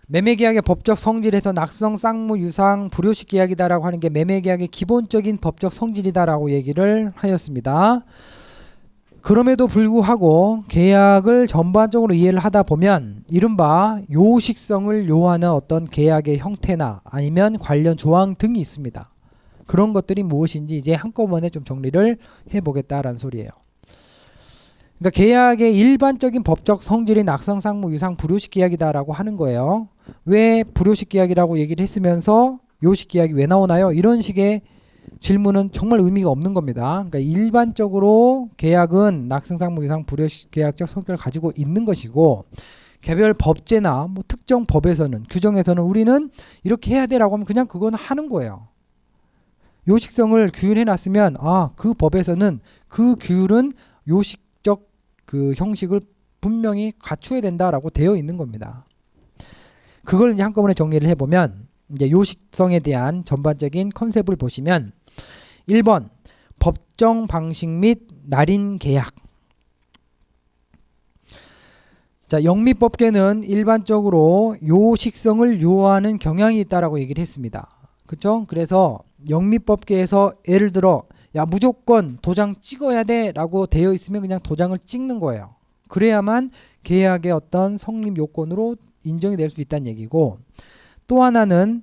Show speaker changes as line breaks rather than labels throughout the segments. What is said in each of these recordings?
매매계약의 법적 성질에서 낙성, 쌍무, 유상, 불효식 계약이다라고 하는 게 매매계약의 기본적인 법적 성질이다라고 얘기를 하였습니다. 그럼에도 불구하고 계약을 전반적으로 이해를 하다 보면 이른바 요식성을 요하는 어떤 계약의 형태나 아니면 관련 조항 등이 있습니다. 그런 것들이 무엇인지 이제 한꺼번에 좀 정리를 해보겠다라는 소리예요. 그러니까 계약의 일반적인 법적 성질이 낙성, 쌍무, 유상, 불효식 계약이다라고 하는 거예요. 왜 불효식 계약이라고 얘기를 했으면서 요식 계약이 왜 나오나요? 이런 식의 질문은 정말 의미가 없는 겁니다. 그러니까 일반적으로 계약은 낙성, 쌍무, 유상, 불효식 계약적 성격을 가지고 있는 것이고 개별 법제나 뭐 특정 법에서는 규정에서는 우리는 이렇게 해야 돼라고 하면 그냥 그건 하는 거예요. 요식성을 규율해 놨으면 그 법에서는 그 규율은 요식적 그 형식을 분명히 갖춰야 된다라고 되어 있는 겁니다. 그걸 이제 한꺼번에 정리를 해보면 이제 요식성에 대한 전반적인 컨셉을 보시면 1번 법정 방식 및 날인 계약. 자, 영미법계는 일반적으로 요식성을 요하는 경향이 있다라고 얘기를 했습니다. 그렇죠? 그래서 영미법계에서 예를 들어 야 무조건 도장 찍어야 돼 라고 되어 있으면 그냥 도장을 찍는 거예요. 그래야만 계약의 어떤 성립 요건으로 인정이 될 수 있다는 얘기고, 또 하나는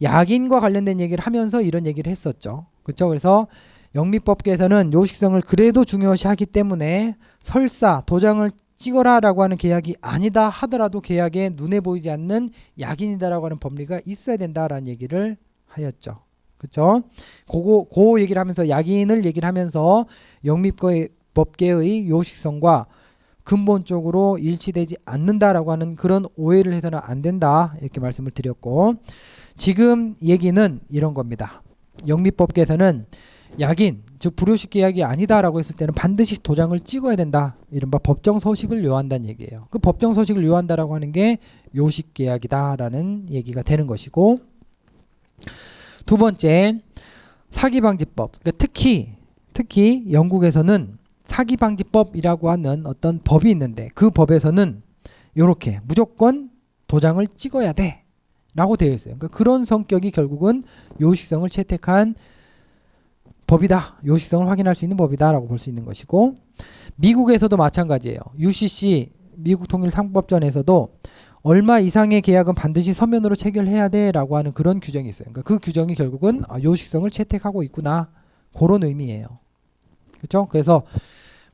약인과 관련된 얘기를 하면서 이런 얘기를 했었죠. 그렇죠? 그래서 영미법계에서는 요식성을 그래도 중요시하기 때문에 설사 도장을 찍어라 라고 하는 계약이 아니다 하더라도 계약에 눈에 보이지 않는 약인이다라고 하는 법리가 있어야 된다라는 얘기를 하였죠. 그렇죠? 그 얘기를 하면서 약인을 얘기를 하면서 영미법계의 요식성과 근본적으로 일치되지 않는다라고 하는 그런 오해를 해서는 안 된다 이렇게 말씀을 드렸고, 지금 얘기는 이런 겁니다. 영미법계에서는 약인 즉 불효식 계약이 아니다라고 했을 때는 반드시 도장을 찍어야 된다, 이른바 법정 서식을 요한다는 얘기예요. 그 법정 서식을 요한다라고 하는 게 요식 계약이다라는 얘기가 되는 것이고, 두 번째 사기방지법. 그러니까 특히 영국에서는 사기방지법이라고 하는 어떤 법이 있는데 그 법에서는 이렇게 무조건 도장을 찍어야 돼 라고 되어 있어요. 그러니까 그런 성격이 결국은 요식성을 채택한 법이다, 요식성을 확인할 수 있는 법이다 라고 볼 수 있는 것이고, 미국에서도 마찬가지예요. UCC 미국 통일상법전에서도 얼마 이상의 계약은 반드시 서면으로 체결해야 돼 라고 하는 그런 규정이 있어요. 그러니까 그 규정이 결국은 요식성을 채택하고 있구나, 그런 의미예요. 그렇죠? 그래서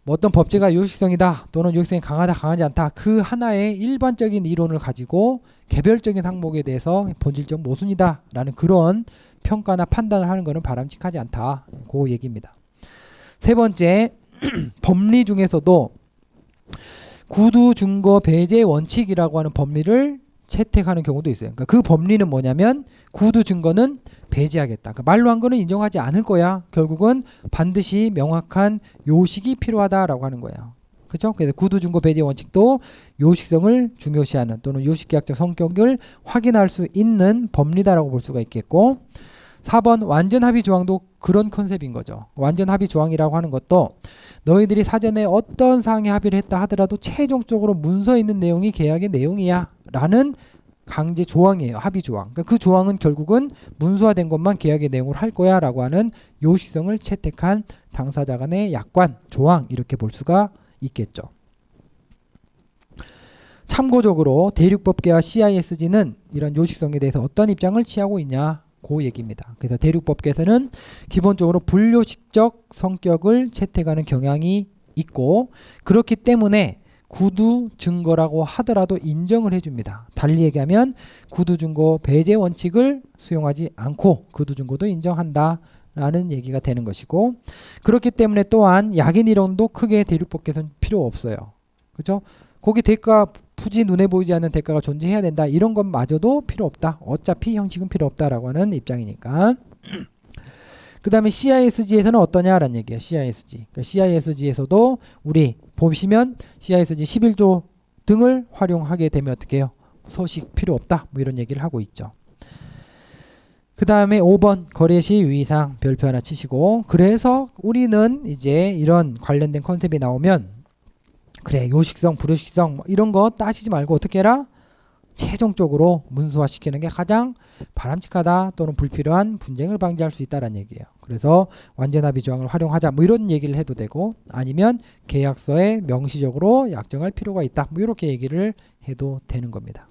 뭐 어떤 법제가 요식성이다 또는 요식성이 강하다 강하지 않다, 그 하나의 일반적인 이론을 가지고 개별적인 항목에 대해서 본질적 모순이다 라는 그런 평가나 판단을 하는 것은 바람직하지 않다, 그 얘기입니다. 세 번째 법리 중에서도 구두 증거 배제 원칙이라고 하는 법리를 채택하는 경우도 있어요. 그러니까 그 법리는 뭐냐면 구두 증거는 배제하겠다. 그러니까 말로 한 거는 인정하지 않을 거야. 결국은 반드시 명확한 요식이 필요하다라고 하는 거예요. 그렇죠? 그래서 구두 증거 배제 원칙도 요식성을 중요시하는 또는 요식계약적 성격을 확인할 수 있는 법리다라고 볼 수가 있겠고, 4번 완전 합의 조항도 그런 컨셉인 거죠. 완전 합의 조항이라고 하는 것도 너희들이 사전에 어떤 사항에 합의를 했다 하더라도 최종적으로 문서에 있는 내용이 계약의 내용이야 라는 강제 조항이에요. 합의 조항. 그러니까 그 조항은 결국은 문서화된 것만 계약의 내용으로 할 거야 라고 하는 요식성을 채택한 당사자 간의 약관, 조항, 이렇게 볼 수가 있겠죠. 참고적으로 대륙법계와 CISG는 이런 요식성에 대해서 어떤 입장을 취하고 있냐, 그 얘기입니다. 그래서 대륙법계에서는 기본적으로 불요식적 성격을 채택하는 경향이 있고, 그렇기 때문에 구두 증거라고 하더라도 인정을 해줍니다. 달리 얘기하면 구두 증거 배제 원칙을 수용하지 않고 구두 증거도 인정한다 라는 얘기가 되는 것이고, 그렇기 때문에 또한 약인 이론도 크게 대륙법계에서는 필요 없어요. 그렇죠? 거기 대가 굳이 눈에 보이지 않는 대가가 존재해야 된다, 이런 것마저도 필요 없다. 어차피 형식은 필요 없다라고 하는 입장이니까. 그 다음에 CISG에서는 어떠냐라는 얘기예요. CISG. 그러니까 CISG에서도 우리 보시면 CISG 11조 등을 활용하게 되면 어떻게 해요? 서식 필요 없다, 뭐 이런 얘기를 하고 있죠. 그 다음에 5번 거래시 유의사항 별표 하나 치시고, 그래서 우리는 이제 이런 관련된 컨셉이 나오면 그래 요식성 불요식성 뭐 이런 거 따지지 말고 어떻게 해라? 최종적으로 문서화시키는 게 가장 바람직하다 또는 불필요한 분쟁을 방지할 수 있다는 얘기예요. 그래서 완전합의 조항을 활용하자 뭐 이런 얘기를 해도 되고 아니면 계약서에 명시적으로 약정할 필요가 있다 뭐 이렇게 얘기를 해도 되는 겁니다.